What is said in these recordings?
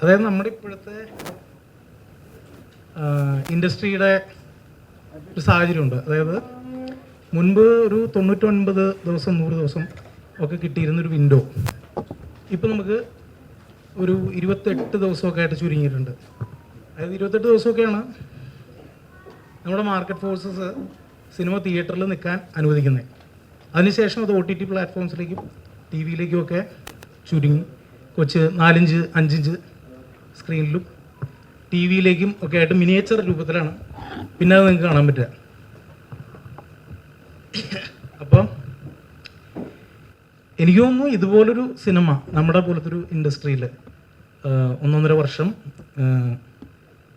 അതായത് നമ്മുടെ ഇപ്പോഴത്തെ ഇൻഡസ്ട്രിയുടെ ഒരു സാഹചര്യമുണ്ട്. അതായത് മുൻപ് ഒരു 99 ദിവസം 100 ദിവസം ഒക്കെ കിട്ടിയിരുന്നൊരു വിൻഡോ ഇപ്പം നമുക്ക് ഒരു 28 ദിവസമൊക്കെ ആയിട്ട് ചുരുങ്ങിയിട്ടുണ്ട്. അതായത് 28 ദിവസമൊക്കെയാണ് നമ്മുടെ മാർക്കറ്റ് ഫോഴ്സസ് സിനിമ തിയേറ്ററിൽ നിൽക്കാൻ അനുവദിക്കുന്നത്. അതിനുശേഷം അത് OTT പ്ലാറ്റ്ഫോംസിലേക്കും ടി വിയിലേക്കും ഒക്കെ ചുരുങ്ങി കൊച്ച് 4 ഇഞ്ച് 5 ഇഞ്ച് സ്ക്രീനിലും ടി വിയിലേക്കും ഒക്കെ ആയിട്ട് മിനിയേച്ചർ രൂപത്തിലാണ് പിന്നെ അത് നിങ്ങൾക്ക് കാണാൻ പറ്റുക. അപ്പം എനിക്ക് തോന്നുന്നു ഇതുപോലൊരു സിനിമ നമ്മുടെ പോലത്തെ ഒരു ഇൻഡസ്ട്രിയിൽ 1.5 വർഷം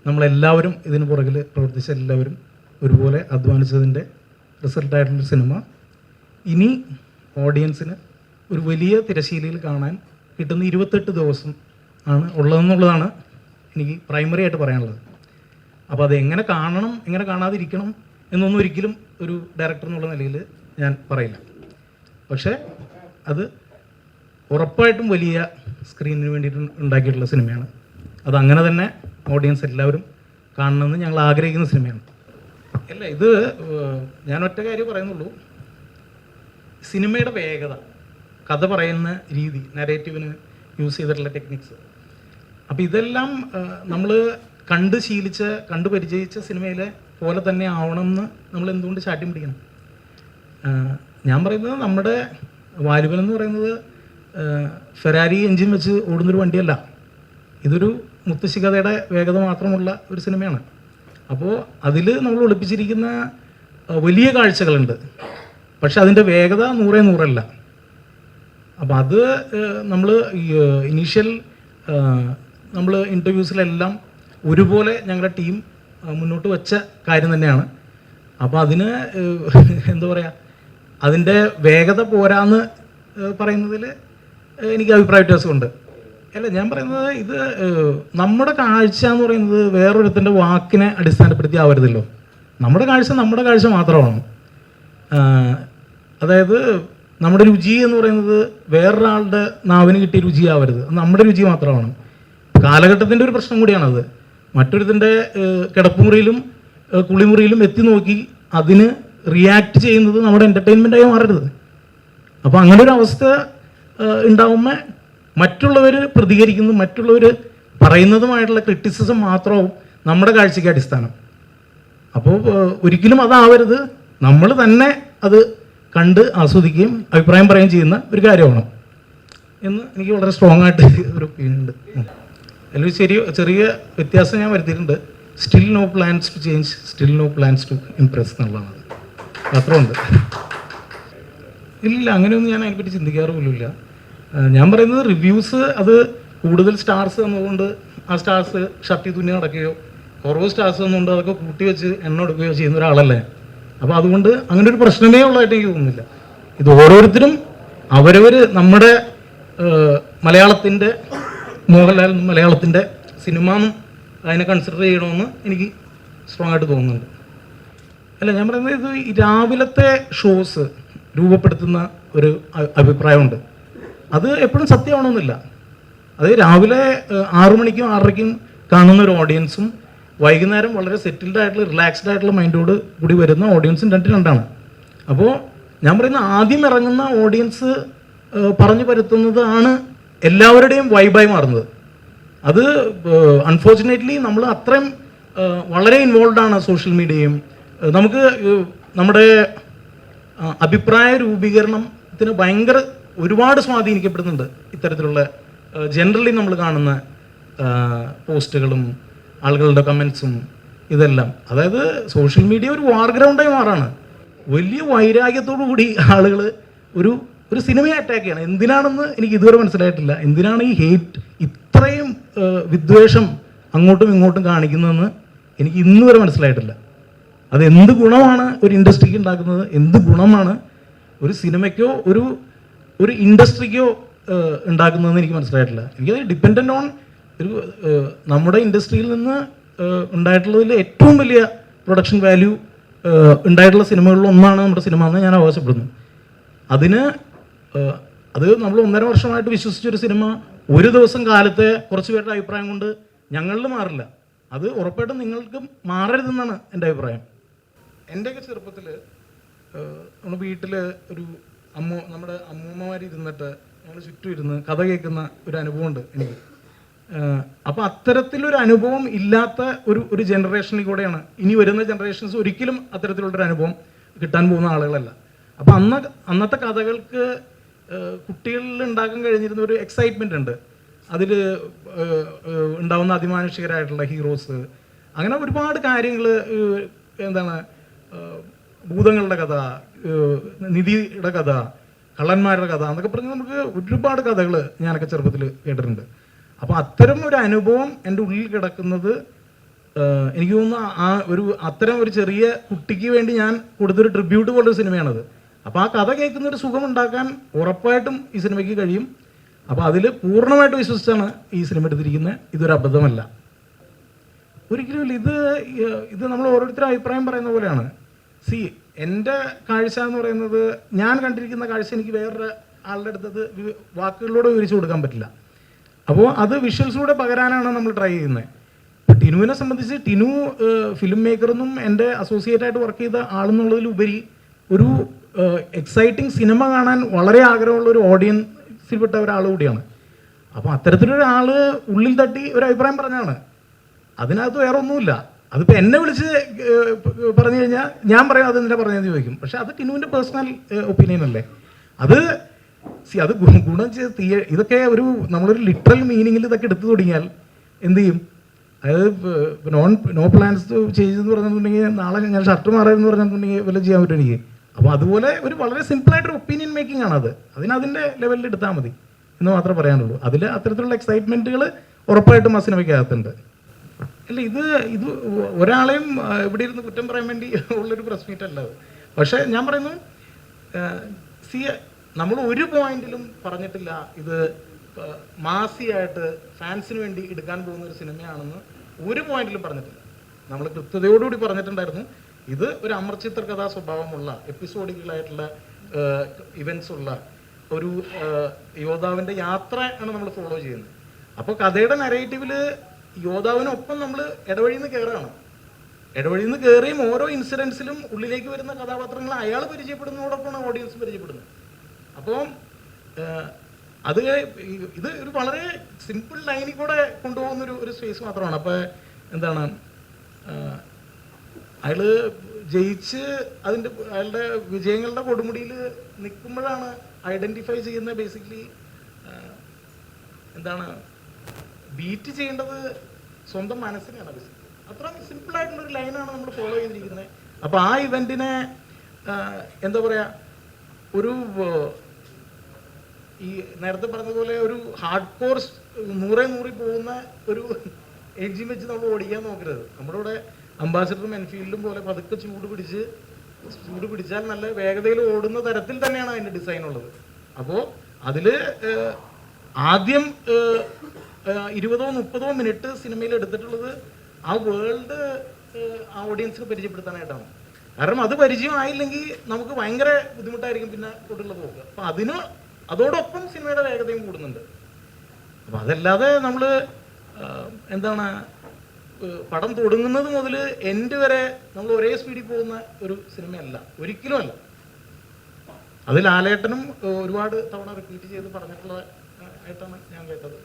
നമ്മളെല്ലാവരും ഇതിന് പുറകിൽ പ്രവർത്തിച്ച എല്ലാവരും ഒരുപോലെ അധ്വാനിച്ചതിൻ്റെ റിസൾട്ടായിട്ടുള്ളൊരു സിനിമ ഇനി ഓഡിയൻസിന് ഒരു വലിയ തിരശ്ശീലയിൽ കാണാൻ കിട്ടുന്ന 28 ദിവസം ആണ് ഉള്ളതെന്നുള്ളതാണ് എനിക്ക് പ്രൈമറി ആയിട്ട് പറയാനുള്ളത്. അപ്പോൾ അത് എങ്ങനെ കാണണം എങ്ങനെ കാണാതിരിക്കണം എന്നൊന്നും ഒരിക്കലും ഒരു ഡയറക്ടർ എന്നുള്ള നിലയിൽ ഞാൻ പറയില്ല. പക്ഷേ അത് ഉറപ്പായിട്ടും വലിയ സ്ക്രീനിന് വേണ്ടിയിട്ട് ഉണ്ടാക്കിയിട്ടുള്ള സിനിമയാണ്. അത് അങ്ങനെ തന്നെ ഓഡിയൻസ് എല്ലാവരും കാണണമെന്ന് ഞങ്ങൾ ആഗ്രഹിക്കുന്ന സിനിമയാണ്. അല്ല, ഇത് ഞാൻ ഒറ്റ കാര്യം പറയുന്നുള്ളൂ. സിനിമയുടെ വേഗത, കഥ പറയുന്ന രീതി, നരേറ്റീവിന് യൂസ് ചെയ്തിട്ടുള്ള ടെക്നിക്സ്, അപ്പോൾ ഇതെല്ലാം നമ്മൾ കണ്ട് പരിചയിച്ച സിനിമയിലെ പോലെ തന്നെ ആവണമെന്ന് നമ്മൾ എന്തുകൊണ്ട് ചാട്ടി പിടിക്കണം? ഞാൻ പറയുന്നത് നമ്മുടെ വാലിബൻ എന്ന് പറയുന്നത് ഫെരാരി എഞ്ചിൻ വെച്ച് ഓടുന്നൊരു വണ്ടിയല്ല. ഇതൊരു മുത്തശ്ശി കഥയുടെ വേഗത മാത്രമുള്ള ഒരു സിനിമയാണ്. അപ്പോൾ അതിൽ നമ്മൾ ഒളിപ്പിച്ചിരിക്കുന്ന വലിയ കാഴ്ചകളുണ്ട്. പക്ഷെ അതിൻ്റെ വേഗത 100% അപ്പോൾ അത് നമ്മൾ ഇനീഷ്യൽ നമ്മൾ ഇൻ്റർവ്യൂസിലെല്ലാം ഒരുപോലെ ഞങ്ങളുടെ ടീം മുന്നോട്ട് വെച്ച കാര്യം തന്നെയാണ്. അപ്പോൾ അതിന് എന്താ പറയുക, അതിൻ്റെ വേഗത പോരാന്ന് പറയുന്നതിൽ എനിക്ക് അഭിപ്രായ വ്യത്യാസമുണ്ട്. അല്ല, ഞാൻ പറയുന്നത് ഇത് നമ്മുടെ കാഴ്ച എന്ന് പറയുന്നത് വേറൊരുത്തിൻ്റെ വാക്കിനെ അടിസ്ഥാനപ്പെടുത്തി ആവരുതല്ലോ. നമ്മുടെ കാഴ്ച മാത്രമാണ്. അതായത് നമ്മുടെ രുചി എന്ന് പറയുന്നത് വേറൊരാളുടെ നാവിന് കിട്ടിയ രുചിയാവരുത്, നമ്മുടെ രുചി മാത്രമാണ്. കാലഘട്ടത്തിൻ്റെ ഒരു പ്രശ്നം കൂടിയാണത്. മറ്റൊരുത്തിൻ്റെ കിടപ്പുമുറിയിലും കുളിമുറിയിലും എത്തി നോക്കി അതിന് റിയാക്ട് ചെയ്യുന്നത് നമ്മുടെ എൻ്റർടൈൻമെൻറ്റായി മാറരുത്. അപ്പോൾ അങ്ങനെ ഒരു അവസ്ഥ ഉണ്ടാവുമ്പോൾ മറ്റുള്ളവർ പ്രതികരിക്കുന്നു, മറ്റുള്ളവർ പറയുന്നതുമായിട്ടുള്ള ക്രിറ്റിസിസം മാത്രവും നമ്മുടെ കാഴ്ചയ്ക്ക് അടിസ്ഥാനം. അപ്പോൾ ഒരിക്കലും അതാവരുത്. നമ്മൾ തന്നെ അത് കണ്ട് ആസ്വദിക്കുകയും അഭിപ്രായം പറയുകയും ചെയ്യുന്ന ഒരു കാര്യമാണ് എന്ന് എനിക്ക് വളരെ സ്ട്രോങ് ആയിട്ട് ഒരു ഒപ്പീനിയൻ ഉണ്ട്. അതിലൊരു ചെറിയ വ്യത്യാസം ഞാൻ വരുത്തിയിട്ടുണ്ട്. Still no plans to change, still no plans to impress എന്നുള്ളതാണ്. അത്രയുണ്ട്. ഇല്ല, അങ്ങനെയൊന്നും ഞാൻ അതിനെപ്പറ്റി ചിന്തിക്കാറ് പോലുമില്ല. ഞാൻ പറയുന്നത് റിവ്യൂസ് അത് കൂടുതൽ സ്റ്റാർസ് എന്നതുകൊണ്ട് ആ സ്റ്റാർസ് ഷർട്ടി തുന്നി നടക്കുകയോ കുറവ് സ്റ്റാർസ് എന്നുകൊണ്ട് അതൊക്കെ കൂട്ടി വെച്ച് എണ്ണ എടുക്കുകയോ ചെയ്യുന്ന ഒരാളല്ലേ. അപ്പോൾ അതുകൊണ്ട് അങ്ങനെ ഒരു പ്രശ്നമേ ഉള്ളതായിട്ട് എനിക്ക് തോന്നുന്നില്ല. ഇത് ഓരോരുത്തരും അവരവർ നമ്മുടെ മലയാളത്തിൻ്റെ മോഹൻലാൽ മലയാളത്തിൻ്റെ സിനിമ അതിനെ കൺസിഡർ ചെയ്യണമെന്ന് എനിക്ക് സ്ട്രോങ് ആയിട്ട് തോന്നുന്നുണ്ട്. അല്ല, ഞാൻ പറയുന്നത് ഇത് രാവിലത്തെ ഷോസ് രൂപപ്പെടുത്തുന്ന ഒരു അഭിപ്രായമുണ്ട്. അത് എപ്പോഴും സത്യമാണെന്നില്ല. അത് രാവിലെ 6 മണിക്കും 6:30ക്കും കാണുന്ന ഒരു ഓഡിയൻസും വൈകുന്നേരം വളരെ സെറ്റിൽഡ് ആയിട്ടുള്ള റിലാക്സ്ഡ് ആയിട്ടുള്ള മൈൻഡോട് കൂടി വരുന്ന ഓഡിയൻസും രണ്ടാണ്. അപ്പോൾ ഞാൻ പറയുന്ന ആദ്യം ഇറങ്ങുന്ന ഓഡിയൻസ് പറഞ്ഞു പരത്തുന്നത് ആണ് എല്ലാവരുടെയും വൈബായി മാറുന്നത്. അത് അൺഫോർച്ചുനേറ്റ്ലി നമ്മൾ അത്രയും വളരെ ഇൻവോൾവ് ആണ് സോഷ്യൽ മീഡിയയും. നമുക്ക് നമ്മുടെ അഭിപ്രായ രൂപീകരണത്തിന് ഭയങ്കര ഒരുപാട് സ്വാധീനിക്കപ്പെടുന്നുണ്ട് ഇത്തരത്തിലുള്ള ജനറലി നമ്മൾ കാണുന്ന പോസ്റ്റുകളും ആളുകളുടെ കമൻസും ഇതെല്ലാം. അതായത് സോഷ്യൽ മീഡിയ ഒരു വാർ ഗ്രൗണ്ടായി മാറാണ്. വലിയ വൈരാഗ്യത്തോടു കൂടി ആളുകൾ ഒരു സിനിമയെ അറ്റാക്ക് ചെയ്യണം. എന്തിനാണെന്ന് എനിക്ക് ഇതുവരെ മനസ്സിലായിട്ടില്ല. എന്തിനാണ് ഈ ഹേറ്റ്, ഇത്രയും വിദ്വേഷം അങ്ങോട്ടും ഇങ്ങോട്ടും കാണിക്കുന്നതെന്ന് എനിക്ക് ഇന്ന് വരെ മനസ്സിലായിട്ടില്ല. അത് എന്ത് ഗുണമാണ് ഒരു ഇൻഡസ്ട്രിക്ക് ഉണ്ടാക്കുന്നത്, എന്ത് ഗുണമാണ് ഒരു സിനിമയ്ക്കോ ഒരു ഇൻഡസ്ട്രിക്കോ ഉണ്ടാക്കുന്നതെന്ന് എനിക്ക് മനസ്സിലായിട്ടില്ല. എനിക്കത് ഡിപ്പെൻഡൻ്റ് ഓൺ നമ്മുടെ ഇൻഡസ്ട്രിയിൽ നിന്ന് ഉണ്ടായിട്ടുള്ളതിൽ ഏറ്റവും വലിയ പ്രൊഡക്ഷൻ വാല്യൂ ഉണ്ടായിട്ടുള്ള സിനിമകളിൽ ഒന്നാണ് നമ്മുടെ സിനിമ എന്ന് ഞാൻ അവകാശപ്പെടുന്നു. അത് നമ്മൾ 1.5 വർഷമായിട്ട് വിശ്വസിച്ചൊരു സിനിമ ഒരു ദിവസം കാലത്തെ കുറച്ച് പേരുടെ അഭിപ്രായം കൊണ്ട് ഞങ്ങളിൽ മാറില്ല. അത് ഉറപ്പായിട്ടും നിങ്ങൾക്കും മാറരുതെന്നാണ് എൻ്റെ അഭിപ്രായം. എൻ്റെയൊക്കെ ചെറുപ്പത്തിൽ നമ്മുടെ വീട്ടിൽ ഒരു നമ്മുടെ അമ്മൂമ്മമാർ ഇരുന്നിട്ട് ഞങ്ങൾ ചുറ്റും ഇരുന്ന് കഥ കേൾക്കുന്ന ഒരു അനുഭവമുണ്ട് എനിക്ക്. അപ്പോൾ അത്തരത്തിലൊരു അനുഭവം ഇല്ലാത്ത ഒരു ജനറേഷനിൽ കൂടെയാണ് ഇനി വരുന്ന ജനറേഷൻസ് ഒരിക്കലും അത്തരത്തിലുള്ളൊരു അനുഭവം കിട്ടാൻ പോകുന്ന ആളുകളല്ല. അപ്പോൾ അന്നത്തെ കഥകൾക്ക് കുട്ടികളിൽ ഉണ്ടാക്കാൻ കഴിഞ്ഞിരുന്ന ഒരു എക്സൈറ്റ്മെൻ്റ് ഉണ്ട്. അതിൽ ഉണ്ടാവുന്ന അതിമാനുഷികരായിട്ടുള്ള ഹീറോസ്, അങ്ങനെ ഒരുപാട് കാര്യങ്ങൾ, എന്താണ്, ഭൂതങ്ങളുടെ കഥ, നിധിയുടെ കഥ, കള്ളന്മാരുടെ കഥ എന്നൊക്കെ പറഞ്ഞ് നമുക്ക് ഒരുപാട് കഥകൾ ഞാനൊക്കെ ചെറുപ്പത്തിൽ കേട്ടിട്ടുണ്ട്. അപ്പോൾ അത്തരം ഒരു അനുഭവം എൻ്റെ ഉള്ളിൽ കിടക്കുന്നത് എനിക്ക് തോന്നുന്നു അത്തരം ഒരു ചെറിയ കുട്ടിക്ക് വേണ്ടി ഞാൻ കൊടുത്തൊരു ട്രിബ്യൂട്ട് പോലൊരു സിനിമയാണത്. അപ്പോൾ ആ കഥ കേൾക്കുന്നൊരു സുഖം ഉണ്ടാക്കാൻ ഉറപ്പായിട്ടും ഈ സിനിമയ്ക്ക് കഴിയും. അപ്പോൾ അതിൽ പൂർണ്ണമായിട്ട് വിശ്വസിച്ചാണ് ഈ സിനിമ എടുത്തിരിക്കുന്നത്. ഇതൊരു അബദ്ധമല്ല, ഒരിക്കലുമില്ല. ഇത് നമ്മൾ ഓരോരുത്തരും അഭിപ്രായം പറയുന്ന പോലെയാണ്. എൻ്റെ കാഴ്ച എന്ന് പറയുന്നത്, ഞാൻ കണ്ടിരിക്കുന്ന കാഴ്ച എനിക്ക് വേറൊരു ആളുടെ അടുത്തത് വാക്കുകളിലൂടെ വിവരിച്ചു കൊടുക്കാൻ പറ്റില്ല. അപ്പോൾ അത് വിഷ്വൽസിലൂടെ പകരാനാണ് നമ്മൾ ട്രൈ ചെയ്യുന്നത്. ഇപ്പോൾ ടിനുവിനെ സംബന്ധിച്ച് ടിനു ഫിലിം മേക്കറെന്നും എൻ്റെ അസോസിയേറ്റായിട്ട് വർക്ക് ചെയ്ത ആളെന്നുള്ളതിലുപരി ഒരു എക്സൈറ്റിംഗ് സിനിമ കാണാൻ വളരെ ആഗ്രഹമുള്ള ഒരു ഓഡിയൻസിൽപ്പെട്ട ഒരാൾ കൂടിയാണ്. അപ്പോൾ അത്തരത്തിലൊരാൾ ഉള്ളിൽ തട്ടി ഒരു അഭിപ്രായം പറഞ്ഞാണ്. അതിനകത്ത് വേറെ ഒന്നുമില്ല. അതിപ്പോൾ എന്നെ വിളിച്ച് പറഞ്ഞു കഴിഞ്ഞാൽ ഞാൻ പറയാം അത് എന്തിനാ പറഞ്ഞതെന്ന് ചോദിക്കും. പക്ഷെ അത് ടിനുവിൻ്റെ പേഴ്സണൽ ഒപ്പീനിയൻ അല്ലേ. അത് ഗുണം ചെയ്ത് ഇതൊക്കെ നമ്മളൊരു ലിറ്ററൽ മീനിങ്ങിൽ ഇതൊക്കെ എടുത്തു തുടങ്ങിയാൽ എന്ത് ചെയ്യും? അതായത് നോ പ്ലാൻസ് ചെയ്തെന്ന് പറഞ്ഞിട്ടുണ്ടെങ്കിൽ നാളെ ഞാൻ ഷർട്ട് മാറാമെന്ന് പറഞ്ഞിട്ടുണ്ടെങ്കിൽ വല്ല ചെയ്യാൻ പറ്റും എനിക്ക്. അപ്പോൾ അതുപോലെ ഒരു വളരെ സിമ്പിളായിട്ടൊരു ഒപ്പീനിയൻ മേക്കിംഗ് ആണത്. അതിൻ്റെ ലെവലിൽ എടുത്താൽ മതി എന്ന് മാത്രമേ പറയാനുള്ളൂ. അതിൽ അത്തരത്തിലുള്ള എക്സൈറ്റ്മെൻറ്റുകൾ ഉറപ്പായിട്ടും ആ സിനിമയ്ക്കകത്തുണ്ട്. അല്ല, ഇത് ഒരാളെയും ഇവിടെ ഇരുന്ന് കുറ്റം പറയാൻ വേണ്ടി ഉള്ളൊരു പ്രസ് മീറ്റ് അല്ല അത്. പക്ഷേ ഞാൻ പറയുന്നു, നമ്മൾ ഒരു പോയിന്റിലും പറഞ്ഞിട്ടില്ല ഇത് മാസിയായിട്ട് ഫാൻസിന് വേണ്ടി എടുക്കാൻ പോകുന്ന ഒരു സിനിമയാണെന്ന് ഒരു പോയിന്റിലും പറഞ്ഞിട്ടില്ല. നമ്മൾ കൃത്യതയോടുകൂടി പറഞ്ഞിട്ടുണ്ടായിരുന്നു ഇത് ഒരു അമർചിത്ര കഥാ സ്വഭാവമുള്ള എപ്പിസോഡിക്കലായിട്ടുള്ള ഇവൻസ് ഉള്ള ഒരു യോദ്ധാവിൻ്റെ യാത്ര ആണ് നമ്മൾ ഫോളോ ചെയ്യുന്നത്. അപ്പോൾ കഥയുടെ നരേറ്റീവിൽ യോദ്ധാവിനൊപ്പം നമ്മൾ ഇടവഴിയിൽ നിന്ന് കയറുകയാണ്. ഇടവഴിയിൽ നിന്ന് കയറിയും ഓരോ ഇൻസിഡൻസിലും ഉള്ളിലേക്ക് വരുന്ന കഥാപാത്രങ്ങൾ അയാൾ പരിചയപ്പെടുന്നതോടൊപ്പമാണ് ഓഡിയൻസ് പരിചയപ്പെടുന്നത്. അപ്പോൾ ഇത് ഒരു വളരെ സിമ്പിൾ ലൈനിൽ കൂടെ കൊണ്ടുപോകുന്നൊരു സ്പേസ് മാത്രമാണ്. അപ്പോൾ എന്താണ്, അയാൾ ജയിച്ച് അയാളുടെ വിജയങ്ങളുടെ കൊടുമുടിയിൽ നിൽക്കുമ്പോഴാണ് ഐഡൻറ്റിഫൈ ചെയ്യുന്നത് ബേസിക്കലി എന്താണ് ബീറ്റ് ചെയ്യേണ്ടത് സ്വന്തം മനസ്സിനെയാണ്. ബേസിക്കലി അത്ര സിമ്പിളായിട്ടുള്ളൊരു ലൈനാണ് നമ്മൾ ഫോളോ ചെയ്തിരിക്കുന്നത്. അപ്പോൾ ആ ഇവൻറ്റിനെ എന്താ പറയുക, ഒരു ഈ നേരത്തെ പറഞ്ഞതുപോലെ ഒരു ഹാർഡ് കോർ 100 പോകുന്ന ഒരു എൻജിൻ വെച്ച് നമ്മൾ ഓടിക്കാൻ നോക്കരുത്. നമ്മുടെ ഇവിടെ അംബാസിഡറും എൻഫീൽഡും പോലെ പതുക്കെ ചൂട് പിടിച്ചാൽ നല്ല വേഗതയിൽ ഓടുന്ന തരത്തിൽ തന്നെയാണ് അതിൻ്റെ ഡിസൈൻ ഉള്ളത്. അപ്പോൾ അതിൽ ആദ്യം 20-30 മിനിറ്റ് സിനിമയിൽ എടുത്തിട്ടുള്ളത് ആ വേൾഡ് ഓഡിയൻസിന് പരിചയപ്പെടുത്താനായിട്ടാണ്. കാരണം അത് പരിചയമായില്ലെങ്കിൽ നമുക്ക് ഭയങ്കര ബുദ്ധിമുട്ടായിരിക്കും പിന്നെ കൂട്ടുള്ള പോക്ക്. അപ്പം അതോടൊപ്പം സിനിമയുടെ വേഗതയും കൂടുന്നുണ്ട്. അപ്പം അതല്ലാതെ നമ്മൾ എന്താണ്, പടം തുടങ്ങുന്നത് മുതൽ എൻഡ് വരെ നമ്മൾ ഒരേ സ്പീഡിൽ പോകുന്ന ഒരു സിനിമയല്ല, ഒരിക്കലും അല്ല. അത് ലാലേട്ടനും ഒരുപാട് തവണ റിപ്പീറ്റ് ചെയ്ത് പറഞ്ഞിട്ടുള്ള ആയിട്ടാണ് ഞാൻ കേട്ടത്.